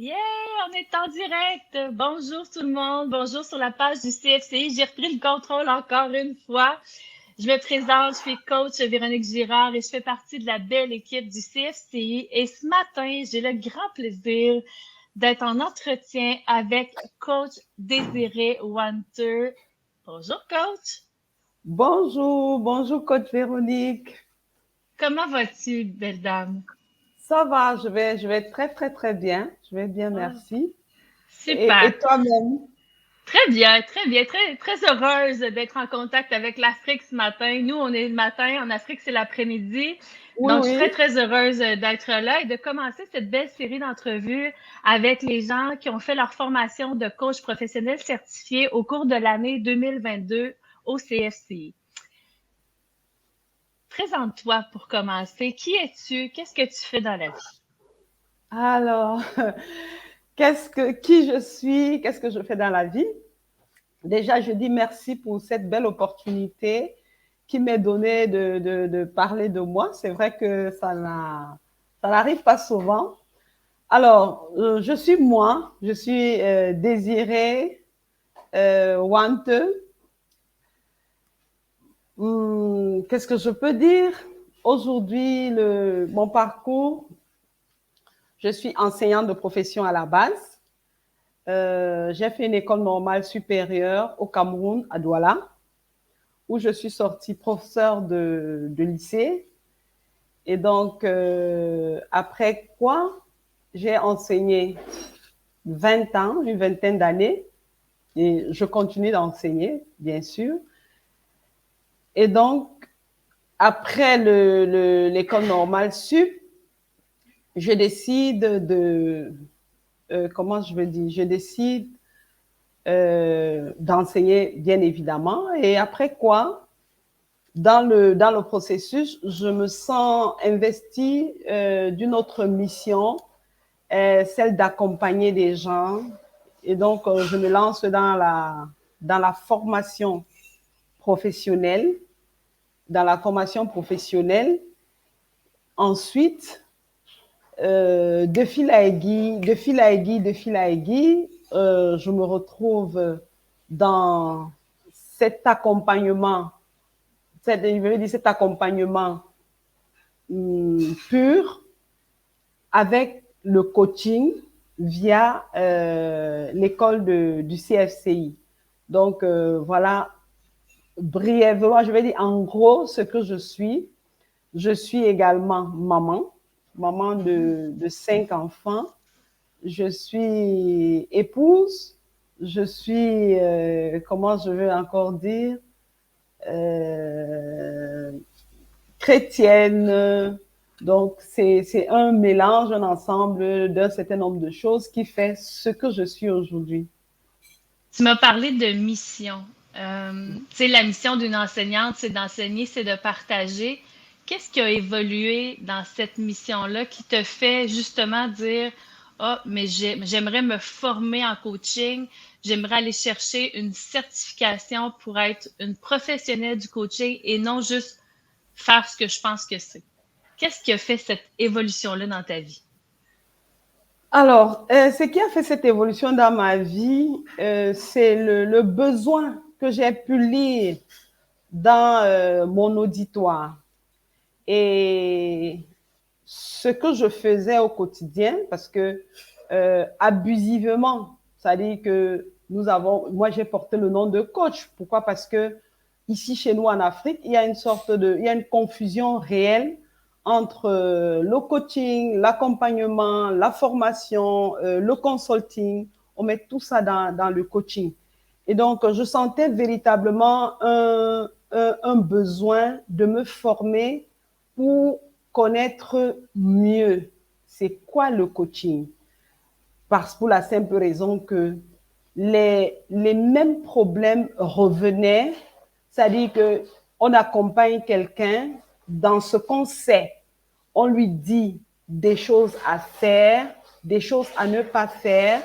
Yeah, on est en direct. Bonjour tout le monde. Bonjour sur la page du CFCI. J'ai repris le contrôle encore une fois. Je me présente, je suis coach Véronique Girard et je fais partie de la belle équipe du CFCI. Et ce matin, j'ai le grand plaisir d'être en entretien avec coach Désiré Wanter. Bonjour coach. Bonjour, bonjour coach Véronique. Comment vas-tu, belle dame? Ça va, je vais très très très bien. Je vais bien, Ah, merci. super. Et toi-même? Très bien, très heureuse d'être en contact avec l'Afrique ce matin. Nous, on est le matin, en Afrique, c'est l'après-midi. Oui, Donc, je suis oui. très heureuse d'être là et de commencer cette belle série d'entrevues avec les gens qui ont fait leur formation de coach professionnel certifié au cours de l'année 2022 au CFCI. Présente-toi pour commencer. Qui es-tu? Qu'est-ce que tu fais dans la vie? Alors, qui je suis? Qu'est-ce que je fais dans la vie? Déjà, je dis merci pour cette belle opportunité qui m'est donnée de parler de moi. C'est vrai que ça n'arrive pas souvent. Alors, je suis moi, je suis Désirée Wante. Qu'est-ce que je peux dire? Aujourd'hui, mon parcours, je suis enseignante de profession à la base. J'ai fait une école normale supérieure au Cameroun, à Douala, où je suis sortie professeure de lycée. Et donc, après quoi, j'ai enseigné 20 ans, une vingtaine d'années, et je continue d'enseigner, bien sûr. Et donc, après l'école normale sup, je décide comment je veux dire, je décide d'enseigner, bien évidemment. Et après quoi, dans le processus, je me sens investie d'une autre mission, celle d'accompagner des gens. Et donc, je me lance dans la formation professionnelle, dans la formation professionnelle. Ensuite, de fil à aiguille, je me retrouve dans cet accompagnement, je veux dire cet accompagnement pur avec le coaching via l'école du CFCI. Donc voilà, brièvement, je vais dire en gros ce que je suis. Je suis également maman de 5 enfants. Je suis épouse, je suis, comment je veux encore dire, euh, chrétienne. Donc, c'est un mélange, un ensemble d'un certain nombre de choses qui fait ce que je suis aujourd'hui. Tu m'as parlé de mission. Tu sais, la mission d'une enseignante, c'est d'enseigner, c'est de partager. Qu'est-ce qui a évolué dans cette mission-là qui te fait justement dire, ah, mais j'aimerais me former en coaching, j'aimerais aller chercher une certification pour être une professionnelle du coaching et non juste faire ce que je pense que c'est. Qu'est-ce qui a fait cette évolution-là dans ta vie? Alors, ce qui a fait cette évolution dans ma vie, c'est le besoin que j'ai pu lire dans mon auditoire. Et ce que je faisais au quotidien, parce que abusivement, c'est-à-dire que moi j'ai porté le nom de coach. Pourquoi? Parce que ici chez nous en Afrique, il y a une confusion réelle entre le coaching, l'accompagnement, la formation, le consulting. On met tout ça dans le coaching. Et donc, je sentais véritablement un besoin de me former pour connaître mieux c'est quoi le coaching. Pour la simple raison que les mêmes problèmes revenaient, c'est-à-dire qu'on accompagne quelqu'un dans ce qu'on sait. On lui dit des choses à faire, des choses à ne pas faire,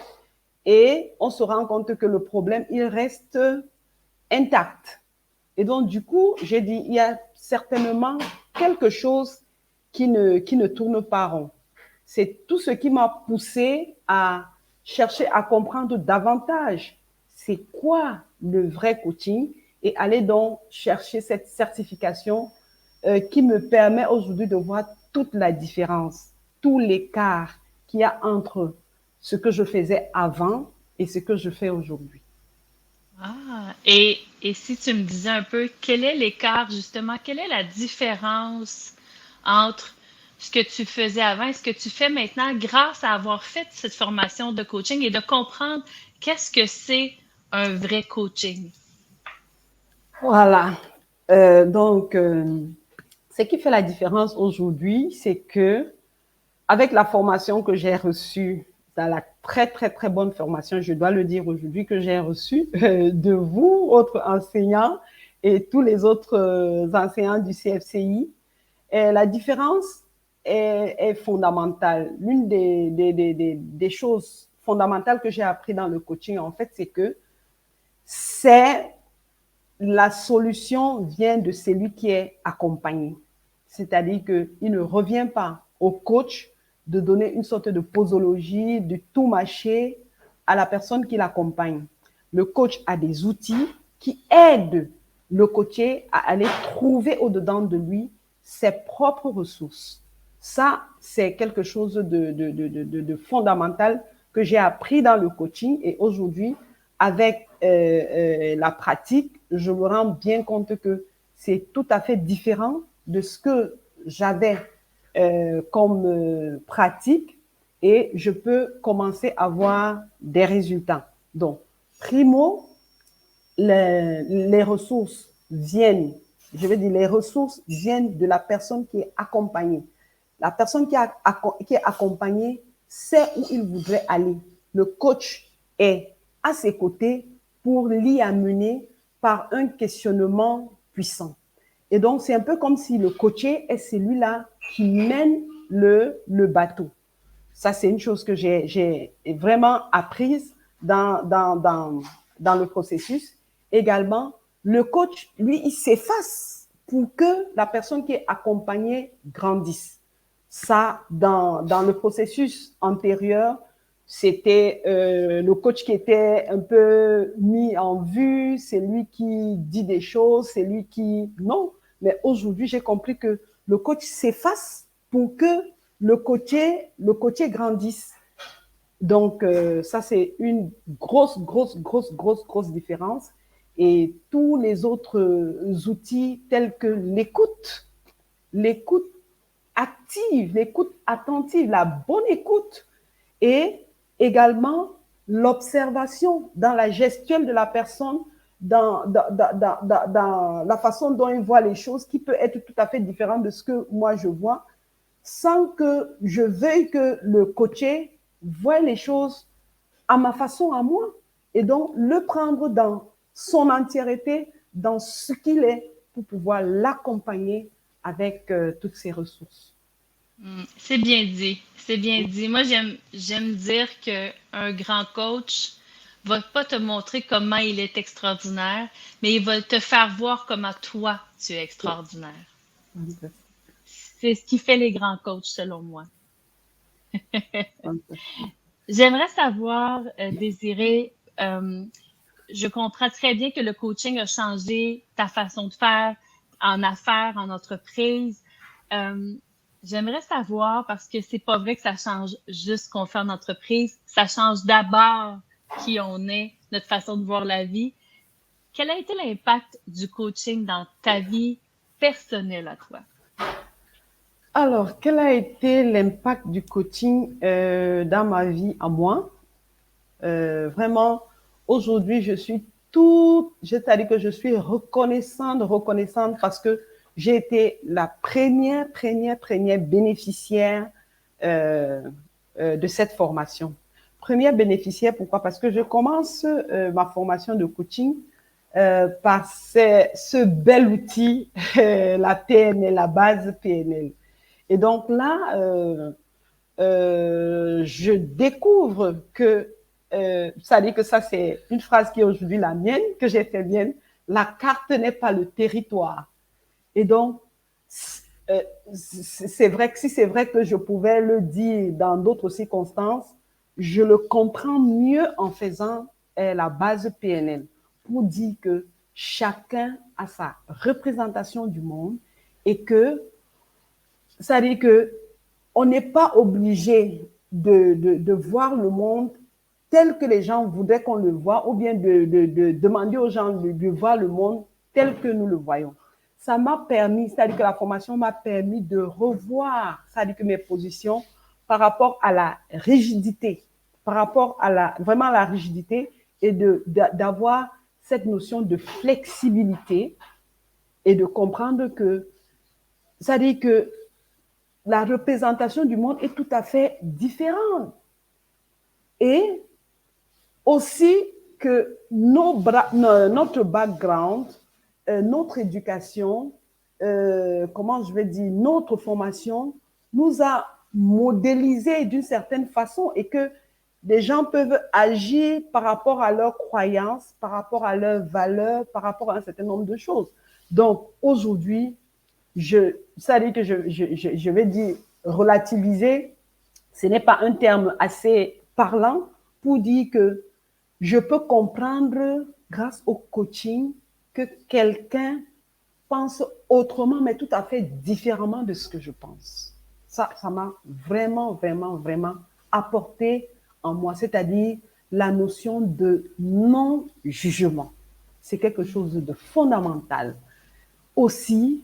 et on se rend compte que le problème, il reste intact. Et donc, du coup, j'ai dit, il y a certainement quelque chose qui ne tourne pas rond. c'est tout ce qui m'a poussé à chercher à comprendre davantage c'est quoi le vrai coaching et aller donc chercher cette certification qui me permet aujourd'hui de voir toute la différence, tout l'écart qu'il y a entre ce que je faisais avant et ce que je fais aujourd'hui. Ah, et si tu me disais un peu, quel est l'écart justement, quelle est la différence entre ce que tu faisais avant et ce que tu fais maintenant grâce à avoir fait cette formation de coaching et de comprendre qu'est-ce que c'est un vrai coaching? Voilà. Donc, ce qui fait la différence aujourd'hui, c'est que avec la formation que j'ai reçue, dans la très, très, très bonne formation, je dois le dire aujourd'hui, que j'ai reçue de vous, autres enseignants, et tous les autres enseignants du CFCI, et la différence est fondamentale. L'une des choses fondamentales que j'ai appris dans le coaching, en fait, c'est que c'est la solution vient de celui qui est accompagné. C'est-à-dire qu'il ne revient pas au coach de donner une sorte de posologie, de tout mâcher à la personne qui l'accompagne. Le coach a des outils qui aident le coaché à aller trouver au-dedans de lui ses propres ressources. Ça, c'est quelque chose de fondamental que j'ai appris dans le coaching et aujourd'hui, avec la pratique, je me rends bien compte que c'est tout à fait différent de ce que j'avais comme pratique et je peux commencer à voir des résultats. Donc, primo, les ressources viennent, je veux dire, les ressources viennent de la personne qui est accompagnée. La personne qui est accompagnée sait où il voudrait aller. Le coach est à ses côtés pour l'y amener par un questionnement puissant. Et donc, c'est un peu comme si le coaché est celui-là qui mène le bateau. Ça, c'est une chose que j'ai vraiment apprise dans le processus. Également, le coach, lui, il s'efface pour que la personne qui est accompagnée grandisse. Ça, dans le processus antérieur, c'était le coach qui était un peu mis en vue, c'est lui qui dit des choses, c'est lui qui... Non, mais aujourd'hui, j'ai compris que le coach s'efface pour que le coaché grandisse. Donc, ça, c'est une grosse différence. Et tous les autres outils tels que l'écoute active, l'écoute attentive, la bonne écoute et également l'observation dans la gestuelle de la personne, dans la façon dont il voit les choses qui peut être tout à fait différente de ce que moi je vois, sans que je veuille que le coaché voie les choses à ma façon, à moi, et donc le prendre dans son entièreté, dans ce qu'il est, pour pouvoir l'accompagner avec toutes ses ressources. C'est bien dit, c'est bien dit. Moi, j'aime dire que un grand coach va pas te montrer comment il est extraordinaire, mais il va te faire voir comment toi tu es extraordinaire. C'est ce qui fait les grands coachs, selon moi. J'aimerais savoir, Désiré, je comprends très bien que le coaching a changé ta façon de faire en affaires, en entreprise. Euh, J'aimerais savoir, parce que c'est pas vrai que ça change juste ce qu'on fait en entreprise, ça change d'abord qui on est, notre façon de voir la vie. Quel a été l'impact du coaching dans ta vie personnelle à toi? Alors, quel a été l'impact du coaching dans ma vie à moi? Vraiment, aujourd'hui, c'est-à-dire que je suis reconnaissante parce que j'ai été la première bénéficiaire de cette formation. Première bénéficiaire, pourquoi? Parce que je commence ma formation de coaching par ce bel outil, la PNL, la base PNL. Et donc là, je découvre que, ça dit que ça c'est une phrase qui est aujourd'hui la mienne, que j'ai fait mienne, la carte n'est pas le territoire. Et donc, c'est vrai que si c'est vrai que je pouvais le dire dans d'autres circonstances, je le comprends mieux en faisant la base PNL pour dire que chacun a sa représentation du monde et que ça dit que on n'est pas obligé de voir le monde tel que les gens voudraient qu'on le voit ou bien de demander aux gens de voir le monde tel que nous le voyons. Ça m'a permis, c'est-à-dire que la formation m'a permis de revoir, c'est-à-dire que mes positions par rapport à la rigidité, par rapport à vraiment la rigidité et d'avoir cette notion de flexibilité et de comprendre que, c'est-à-dire que la représentation du monde est tout à fait différente. Et aussi que notre background, notre éducation, comment je vais dire, notre formation nous a modélisé d'une certaine façon et que des gens peuvent agir par rapport à leurs croyances, par rapport à leurs valeurs, par rapport à un certain nombre de choses. Donc aujourd'hui, ça dit que je vais dire relativiser, ce n'est pas un terme assez parlant pour dire que je peux comprendre grâce au coaching que quelqu'un pense autrement, mais tout à fait différemment de ce que je pense. Ça m'a vraiment, vraiment, vraiment apporté en moi, c'est-à-dire la notion de non-jugement. C'est quelque chose de fondamental. Aussi,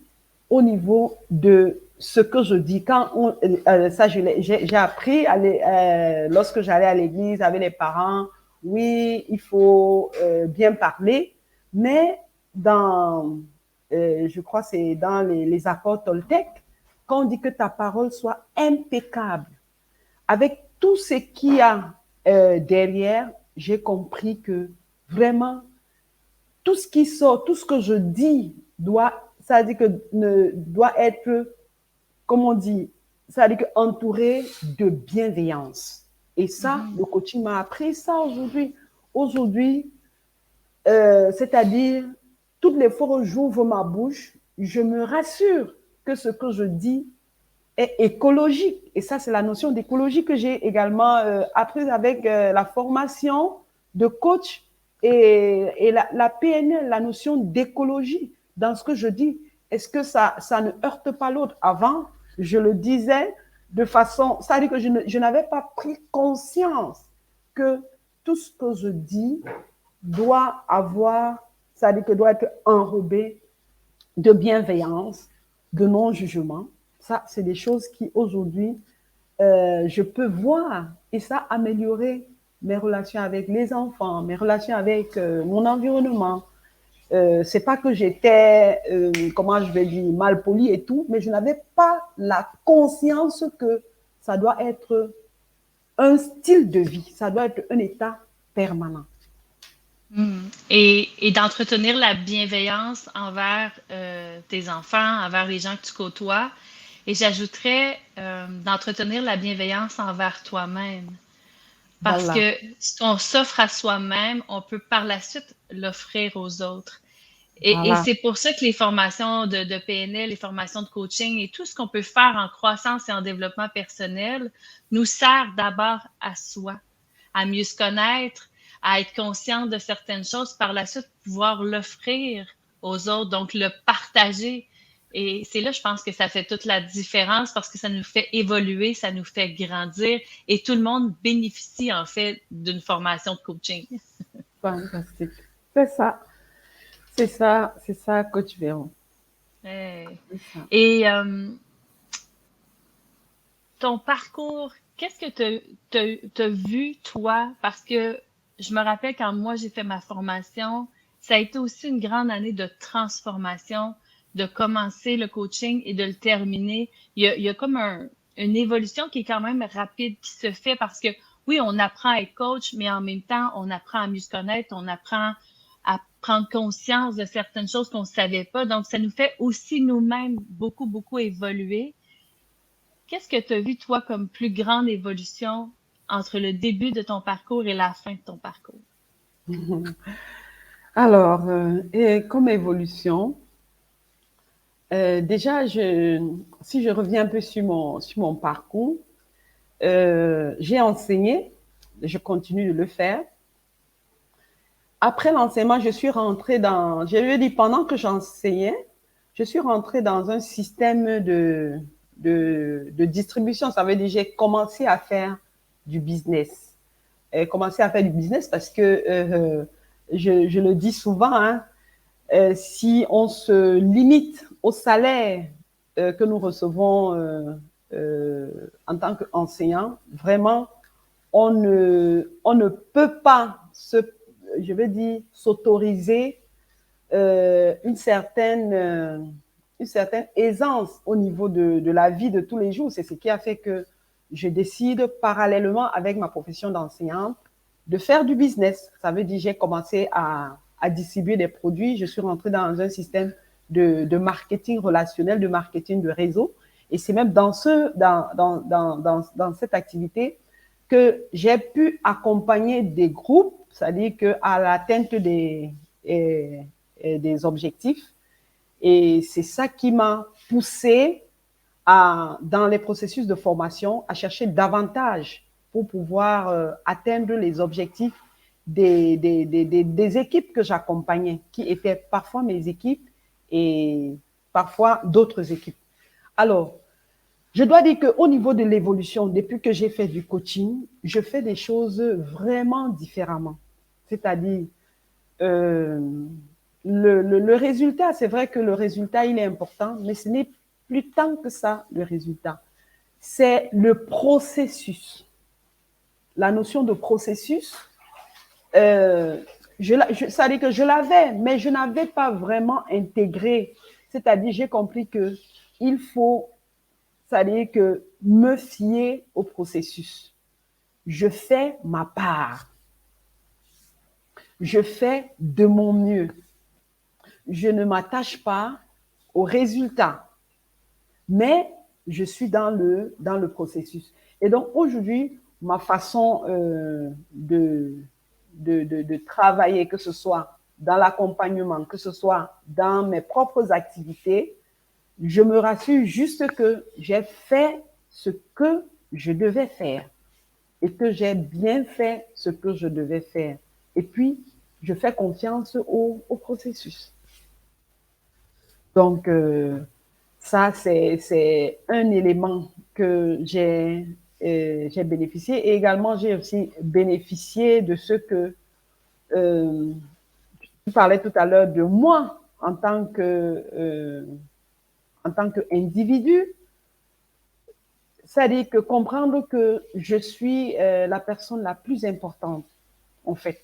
au niveau de ce que je dis, ça j'ai appris lorsque j'allais à l'église avec les parents, oui, il faut bien parler, mais je crois que c'est dans les accords Toltec, quand on dit que ta parole soit impeccable, avec tout ce qu'il y a derrière, j'ai compris que vraiment, tout ce qui sort, tout ce que je dis ça veut dire que doit être, comme on dit, ça veut dire que entouré de bienveillance. Et ça, le coaching m'a appris ça aujourd'hui. Aujourd'hui, c'est-à-dire, toutes les fois où j'ouvre ma bouche, je me rassure que ce que je dis est écologique. Et ça, c'est la notion d'écologie que j'ai également apprise avec la formation de coach et la PNL, la notion d'écologie dans ce que je dis. Est-ce que ça ne heurte pas l'autre? Avant, je le disais de façon, ça veut dire que je n'avais pas pris conscience que tout ce que je dis doit avoir, ça veut dire que doit être enrobé de bienveillance, de non-jugement. Ça, c'est des choses qui, aujourd'hui, je peux voir et ça améliorer mes relations avec les enfants, mes relations avec mon environnement. C'est pas que j'étais, comment je vais dire, mal poli et tout, mais je n'avais pas la conscience que ça doit être un style de vie, ça doit être un état permanent. Et d'entretenir la bienveillance envers tes enfants, envers les gens que tu côtoies. Et j'ajouterais d'entretenir la bienveillance envers toi-même. Parce Voilà. que ce qu'on s'offre à soi-même, on peut par la suite l'offrir aux autres. Et Voilà. c'est pour ça que les formations de PNL, les formations de coaching et tout ce qu'on peut faire en croissance et en développement personnel nous sert d'abord à soi, à mieux se connaître, à être conscient de certaines choses, par la suite pouvoir l'offrir aux autres, donc le partager. Et c'est là, je pense que ça fait toute la différence parce que ça nous fait évoluer, ça nous fait grandir et tout le monde bénéficie en fait d'une formation de coaching. Fantastique. C'est ça. C'est ça, Coach Véron. Hey. C'est ça. Et ton parcours, qu'est-ce que tu as vu, toi? Parce que je me rappelle quand moi j'ai fait ma formation, ça a été aussi une grande année de transformation, de commencer le coaching et de le terminer. Il y a comme une évolution qui est quand même rapide qui se fait parce que oui, on apprend à être coach, mais en même temps, on apprend à mieux se connaître, on apprend à prendre conscience de certaines choses qu'on ne savait pas. Donc, ça nous fait aussi nous-mêmes beaucoup, beaucoup évoluer. Qu'est-ce que tu as vu, toi, comme plus grande évolution entre le début de ton parcours et la fin de ton parcours? Alors, et comme évolution, Déjà, si je reviens un peu sur mon parcours, j'ai enseigné, je continue de le faire. Après l'enseignement, je lui ai dit, pendant que j'enseignais, je suis rentrée dans un système de distribution. Ça veut dire, j'ai commencé à faire du business. Commencer à faire du business parce que, je le dis souvent, hein, si on se limite au salaire que nous recevons en tant qu'enseignant, vraiment, on ne peut pas je veux dire, s'autoriser une certaine aisance au niveau de la vie de tous les jours. C'est ce qui a fait que je décide parallèlement avec ma profession d'enseignante de faire du business. Ça veut dire j'ai commencé à distribuer des produits. Je suis rentrée dans un système de marketing relationnel, de marketing de réseau. Et c'est même dans cette activité que j'ai pu accompagner des groupes, c'est-à-dire qu'à l'atteinte des objectifs. Et c'est ça qui m'a poussé dans les processus de formation, à chercher davantage pour pouvoir atteindre les objectifs des équipes que j'accompagnais, qui étaient parfois mes équipes et parfois d'autres équipes. Alors, je dois dire qu'au niveau de l'évolution, depuis que j'ai fait du coaching, je fais des choses vraiment différemment. C'est-à-dire, euh, le résultat, c'est vrai que le résultat, il est important, mais ce n'est plus tant que ça, le résultat. C'est le processus. La notion de processus, ça veut dire que je l'avais, mais je n'avais pas vraiment intégré. C'est-à-dire, j'ai compris que il faut, c'est-à-dire que me fier au processus. Je fais ma part. Je fais de mon mieux. Je ne m'attache pas au résultat, mais je suis dans le processus. Et donc aujourd'hui, ma façon de travailler, que ce soit dans l'accompagnement, que ce soit dans mes propres activités, je me rassure juste que j'ai fait ce que je devais faire et que j'ai bien fait ce que je devais faire. Et puis, je fais confiance au processus. Donc, ça, c'est un élément que j'ai bénéficié. Et également, j'ai aussi bénéficié de ce que tu parlais tout à l'heure de moi en tant qu'individu. C'est-à-dire que comprendre que je suis la personne la plus importante, en fait.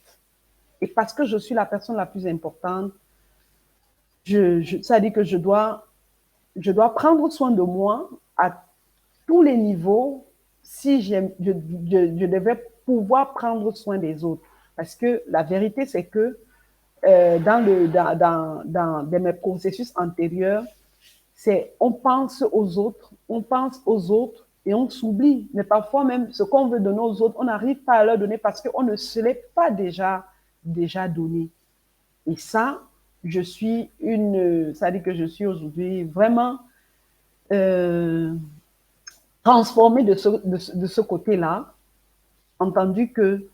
Et parce que je suis la personne la plus importante, c'est-à-dire que je dois prendre soin de moi à tous les niveaux si je devais pouvoir prendre soin des autres. Parce que la vérité, c'est que dans mes processus antérieurs, on pense aux autres et on s'oublie. Mais parfois même, ce qu'on veut donner aux autres, on n'arrive pas à leur donner parce qu'on ne se l'est pas déjà donné. Et ça, ça dit que je suis aujourd'hui vraiment euh, transformée de ce côté-là, entendu que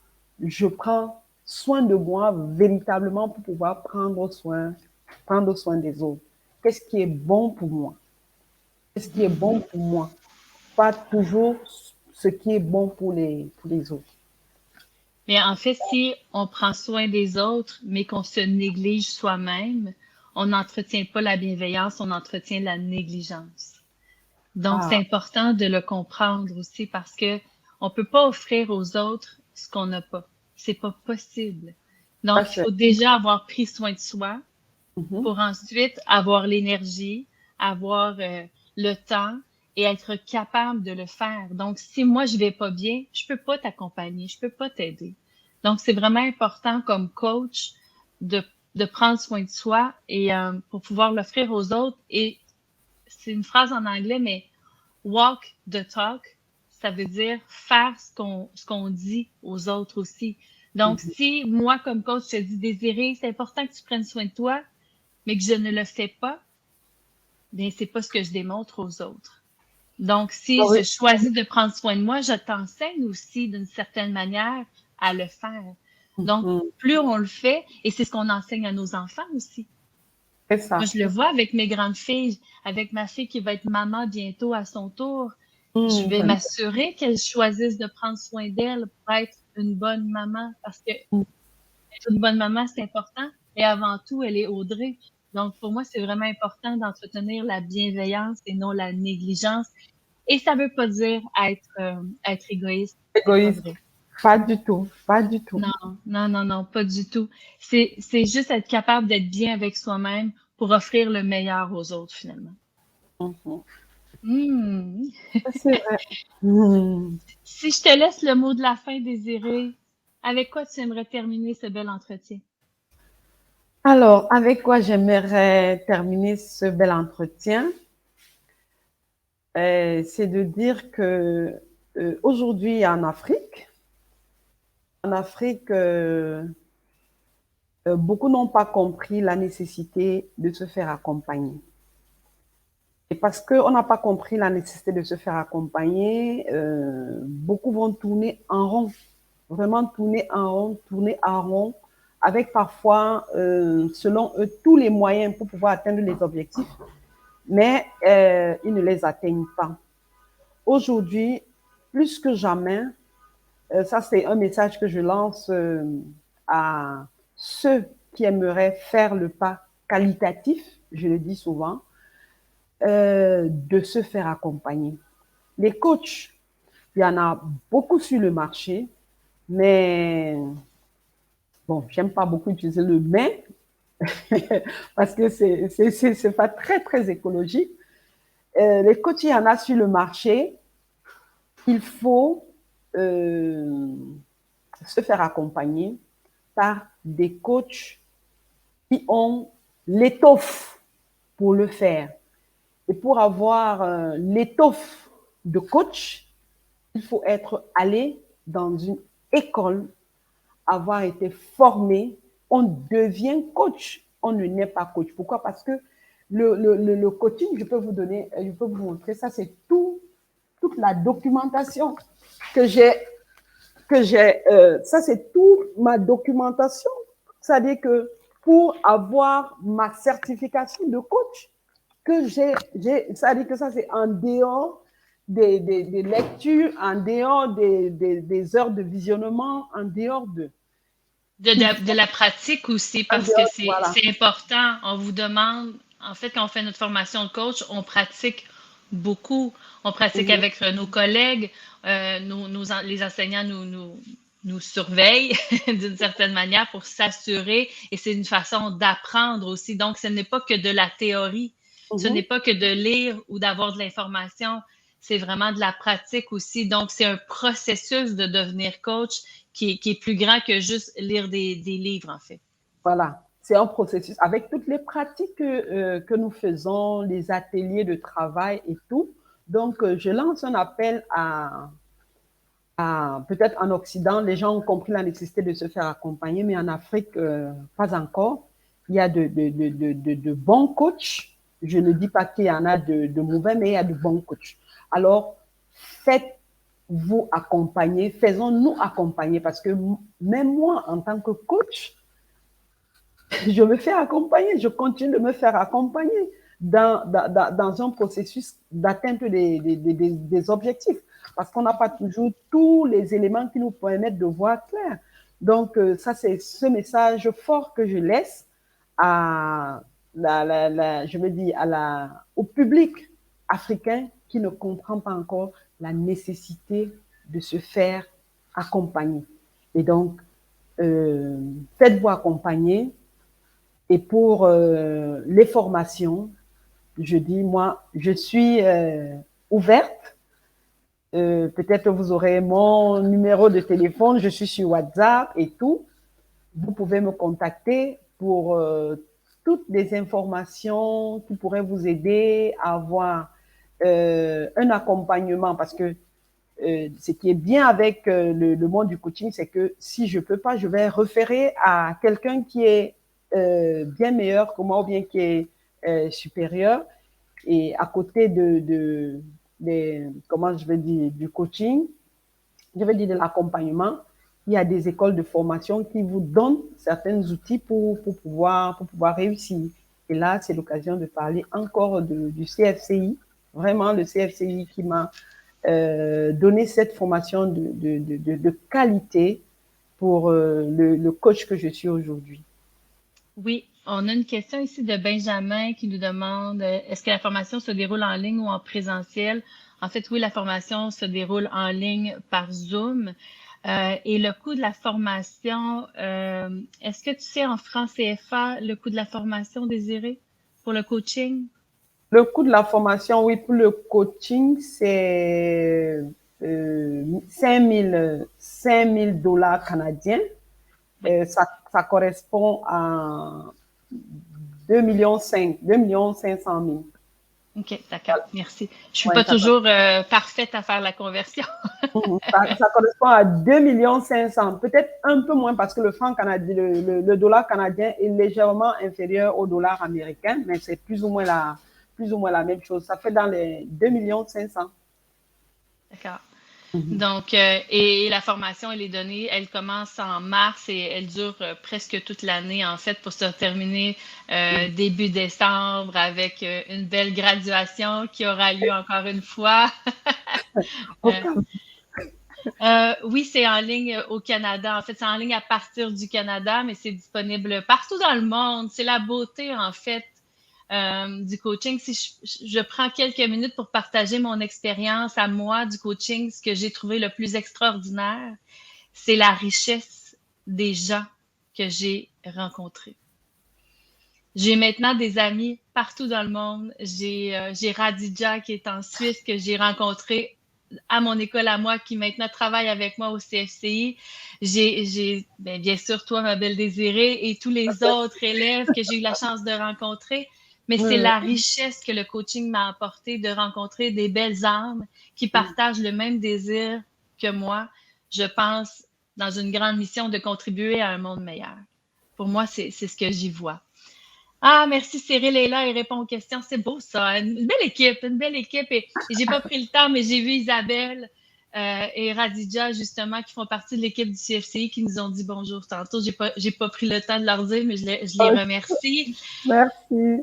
je prends soin de moi véritablement pour pouvoir prendre soin des autres. Qu'est-ce qui est bon pour moi? Qu'est-ce qui est bon pour moi? Pas toujours ce qui est bon pour les autres. Mais en fait, si on prend soin des autres, mais qu'on se néglige soi-même, on n'entretient pas la bienveillance, on entretient la négligence. Donc, c'est Ah, important de le comprendre aussi parce que on peut pas offrir aux autres ce qu'on n'a pas. C'est pas possible. ça Donc, il c'est. faut déjà avoir pris soin de soi Mhm. pour ensuite avoir l'énergie, avoir le temps et être capable de le faire. Donc, si moi, je vais pas bien, je peux pas t'accompagner, je peux pas t'aider. Donc, c'est vraiment important comme coach de, de prendre soin de soi et pour pouvoir l'offrir aux autres. Et c'est une phrase en anglais, mais walk the talk, ça veut dire faire ce qu'on dit aux autres aussi. Donc, Mhm. si moi, comme coach, je te dis, Désirée, c'est important que tu prennes soin de toi, mais que je ne le fais pas, bien, c'est pas ce que je démontre aux autres. Donc, si Oui. je choisis de prendre soin de moi, je t'enseigne aussi d'une certaine manière à le faire. Donc, Mhm. plus on le fait, et c'est ce qu'on enseigne à nos enfants aussi. C'est Moi, ça. je le vois avec mes grandes filles, avec ma fille qui va être maman bientôt à son tour. Je vais Mhm. m'assurer qu'elle choisisse de prendre soin d'elle pour être une bonne maman parce que être une bonne maman, c'est important. Et avant tout, elle est Audrey. Donc, pour moi, c'est vraiment important d'entretenir la bienveillance et non la négligence. Et ça veut pas dire être égoïste. C'est pas Égoïste. vrai. Pas du tout. Pas du tout. Non, non, non, non, pas du tout. C'est juste être capable d'être bien avec soi-même pour offrir le meilleur aux autres, finalement. Mhm. Hmm. C'est vrai. Mhm. Si je te laisse le mot de la fin, Désiré, avec quoi tu aimerais terminer ce bel entretien? Alors, avec quoi j'aimerais terminer ce bel entretien? C'est de dire que aujourd'hui en Afrique, beaucoup n'ont pas compris la nécessité de se faire accompagner. Et parce qu'on n'a pas compris la nécessité de se faire accompagner, beaucoup vont tourner en rond, vraiment tourner en rond, avec parfois, selon eux, tous les moyens pour pouvoir atteindre les objectifs, mais ils ne les atteignent pas. Aujourd'hui, plus que jamais, ça c'est un message que je lance à ceux qui aimeraient faire le pas qualitatif, je le dis souvent, de se faire accompagner. Les coachs, il y en a beaucoup sur le marché, mais bon, j'aime pas beaucoup utiliser le mais parce que c'est pas très très écologique. Les coachs, il y en a sur le marché. Il faut euh, se faire accompagner par des coachs qui ont l'étoffe pour le faire. Et pour avoir l'étoffe de coach, il faut être allé dans une école, avoir été formé. On devient coach. On ne naît pas coach. Pourquoi? Parce que le coaching, je peux vous montrer, ça c'est toute la documentation que j'ai, ça c'est toute ma documentation. C'est-à-dire que pour avoir ma certification de coach, c'est-à-dire que ça c'est en dehors des lectures, en dehors des heures de visionnement, en dehors de. De la pratique aussi, En parce que dehors, voilà. c'est important. On vous demande, en fait, quand on fait notre formation de coach, on pratique beaucoup. On pratique Mhm. avec nos collègues, les enseignants nous surveillent d'une certaine manière pour s'assurer, et c'est une façon d'apprendre aussi. Donc, ce n'est pas que de la théorie, ce n'est Mhm. pas que de lire ou d'avoir de l'information, c'est vraiment de la pratique aussi. Donc, c'est un processus de devenir coach qui est plus grand que juste lire des livres, en fait. Voilà. C'est un processus avec toutes les pratiques que nous faisons, les ateliers de travail et tout. Donc, je lance un appel peut-être en Occident, les gens ont compris la nécessité de se faire accompagner, mais en Afrique, pas encore. Il y a de bons coachs. Je ne dis pas qu'il y en a de mauvais, mais il y a de bons coachs. Alors, faites-vous accompagner, faisons-nous accompagner, parce que même moi, en tant que coach, je me fais accompagner, je continue de me faire accompagner dans un processus d'atteinte des objectifs, parce qu'on n'a pas toujours tous les éléments qui nous permettent de voir clair. Donc, ça, c'est ce message fort que je laisse à je veux dire, au public africain qui ne comprend pas encore la nécessité de se faire accompagner. Et donc, faites-vous accompagner. Et pour les formations, je dis, moi, je suis ouverte. Peut-être vous aurez mon numéro de téléphone, je suis sur WhatsApp et tout. Vous pouvez me contacter pour toutes les informations qui pourraient vous aider à avoir un accompagnement. Parce que ce qui est bien avec le monde du coaching, c'est que si je ne peux pas, je vais référer à quelqu'un qui est bien meilleur que moi ou bien qui est supérieur. Et à côté comment je vais dire, du coaching, je vais dire de l'accompagnement, il y a des écoles de formation qui vous donnent certains outils pour pouvoir réussir. Et là, c'est l'occasion de parler encore du CFCI, vraiment le CFCI qui m'a donné cette formation de qualité pour le coach que je suis aujourd'hui. Oui, on a une question ici de Benjamin qui nous demande est-ce que la formation se déroule en ligne ou en présentiel? En fait, oui, la formation se déroule en ligne par Zoom. Et le coût de la formation, est-ce que tu sais en francs CFA le coût de la formation désirée pour le coaching? Le coût de la formation, oui, pour le coaching, c'est 5 000 dollars canadiens. Ça correspond à 2 millions 500 000. OK, d'accord, merci. Je suis Ouais, pas toujours parfaite à faire la conversion. ça correspond à 2 millions 500, peut-être un peu moins parce que le franc canadien, le dollar canadien est légèrement inférieur au dollar américain, mais c'est plus ou moins la même chose. Ça fait dans les 2 millions 500. D'accord. Donc, et la formation, elle est donnée, elle commence en mars et elle dure presque toute l'année, en fait, pour se terminer début décembre avec une belle graduation qui aura lieu encore une fois. Oui, c'est en ligne au Canada. En fait, c'est en ligne à partir du Canada, mais c'est disponible partout dans le monde. C'est la beauté, en fait, du coaching. Si je prends quelques minutes pour partager mon expérience à moi du coaching, ce que j'ai trouvé le plus extraordinaire, c'est la richesse des gens que j'ai rencontrés. J'ai maintenant des amis partout dans le monde. J'ai Radija qui est en Suisse que j'ai rencontré à mon école à moi, qui maintenant travaille avec moi au CFCI. J'ai bien sûr toi, ma belle Désirée, et tous les autres élèves que j'ai eu la chance de rencontrer. Mais c'est la richesse que le coaching m'a apporté de rencontrer des belles âmes qui partagent le même désir que moi. Je pense dans une grande mission de contribuer à un monde meilleur. Pour moi, c'est ce que j'y vois. Ah, merci Cyril est là, il répond aux questions. C'est beau ça. Une belle équipe, une belle équipe. Et j'ai pas pris le temps, mais j'ai vu Isabelle et Radija, justement, qui font partie de l'équipe du CFCI, qui nous ont dit bonjour tantôt. J'ai pas pris le temps de leur dire, mais je les remercie. Merci.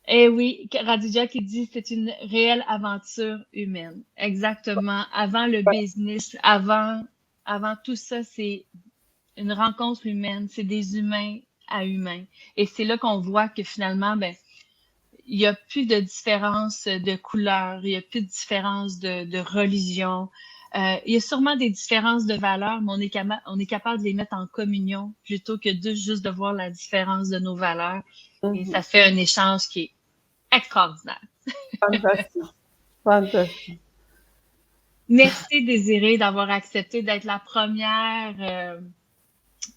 Et oui, Radija qui dit c'est une réelle aventure humaine. Exactement. Avant le business, avant tout ça, c'est une rencontre humaine, c'est des humains à humains. Et c'est là qu'on voit que finalement, ben, il n'y a plus de différence de couleur, il n'y a plus de différence de religion. Il y a sûrement des différences de valeurs, mais on est capable de les mettre en communion plutôt que juste de voir la différence de nos valeurs. Et ça fait un échange qui est extraordinaire. Fantastique. Fantastique. Merci Désirée d'avoir accepté d'être la première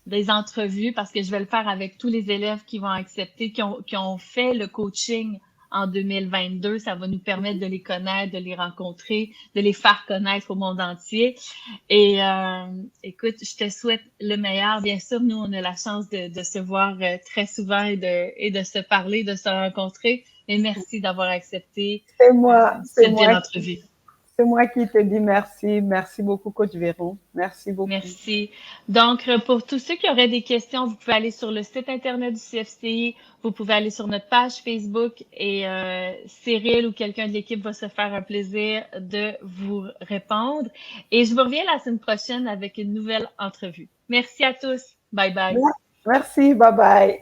des entrevues parce que je vais le faire avec tous les élèves qui vont accepter, qui ont fait le coaching en 2022. Ça va nous permettre de les connaître, de les rencontrer, de les faire connaître au monde entier. Et écoute, je te souhaite le meilleur. Bien sûr, nous, on a la chance de se voir très souvent et de se parler, de se rencontrer. Et merci d'avoir accepté cette belle entrevue. C'est moi qui te dis merci. Merci beaucoup, Coach Véron. Merci beaucoup. Merci. Donc, pour tous ceux qui auraient des questions, vous pouvez aller sur le site Internet du CFCI, vous pouvez aller sur notre page Facebook et Cyril ou quelqu'un de l'équipe va se faire un plaisir de vous répondre. Et je vous reviens la semaine prochaine avec une nouvelle entrevue. Merci à tous. Bye bye. Merci. Bye bye.